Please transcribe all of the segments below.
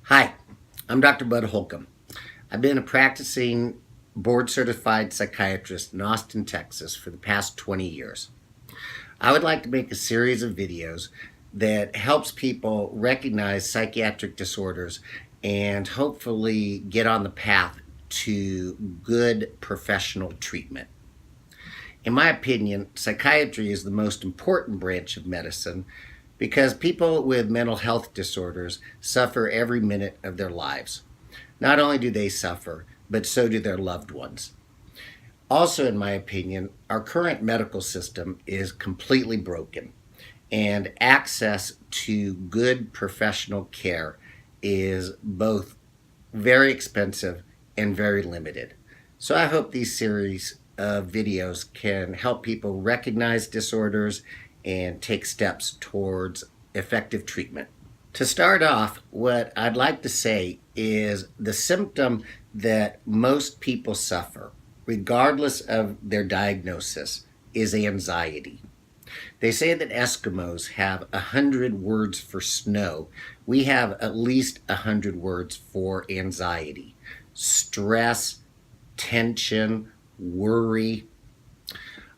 Hi, I'm Dr. Bud Holcomb. I've been a practicing board-certified psychiatrist in Austin, Texas for the past 20 years. I would like to make a series of videos that helps people recognize psychiatric disorders and hopefully get on the path to good professional treatment. In my opinion, psychiatry is the most important branch of medicine because people with mental health disorders suffer every minute of their lives. Not only do they suffer, but so do their loved ones. Also, in my opinion, our current medical system is completely broken, and access to good professional care is both very expensive and very limited. So I hope these series of videos can help people recognize disorders and take steps towards effective treatment. To start off, what I'd like to say is the symptom that most people suffer, regardless of their diagnosis, is anxiety. They say that Eskimos have 100 words for snow. We have at least 100 words for anxiety. Stress, tension, worry.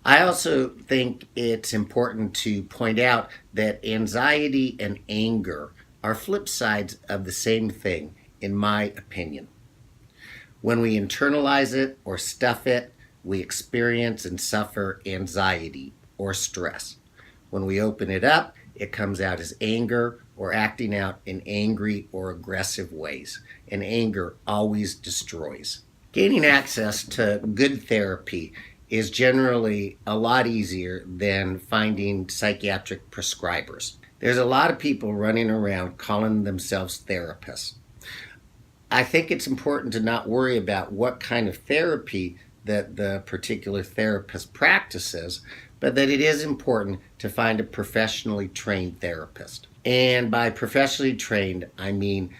I also think it's important to point out that anxiety and anger are flip sides of the same thing, in my opinion. When we internalize it or stuff it, we experience and suffer anxiety or stress. When we open it up, it comes out as anger or acting out in angry or aggressive ways. And anger always destroys. Gaining access to good therapy is generally a lot easier than finding psychiatric prescribers. There's a lot of people running around calling themselves therapists. I think it's important to not worry about what kind of therapy that the particular therapist practices, but that it is important to find a professionally trained therapist. And by professionally trained, I mean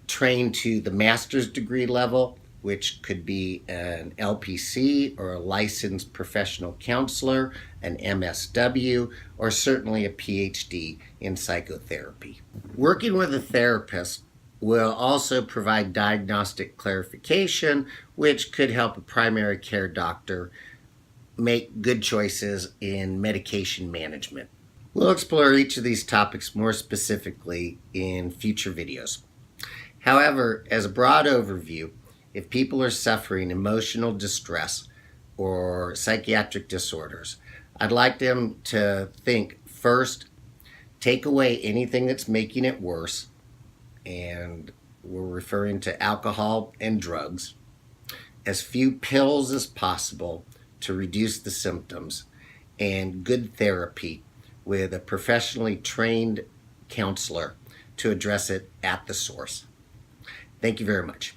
trained to the master's degree level, which could be an LPC or a licensed professional counselor, an MSW, or certainly a PhD in psychotherapy. Working with a therapist will also provide diagnostic clarification, which could help a primary care doctor make good choices in medication management. We'll explore each of these topics more specifically in future videos. However, as a broad overview, if people are suffering emotional distress or psychiatric disorders, I'd like them to think first, take away anything that's making it worse, and we're referring to alcohol and drugs, as few pills as possible to reduce the symptoms, and good therapy with a professionally trained counselor to address it at the source. Thank you very much.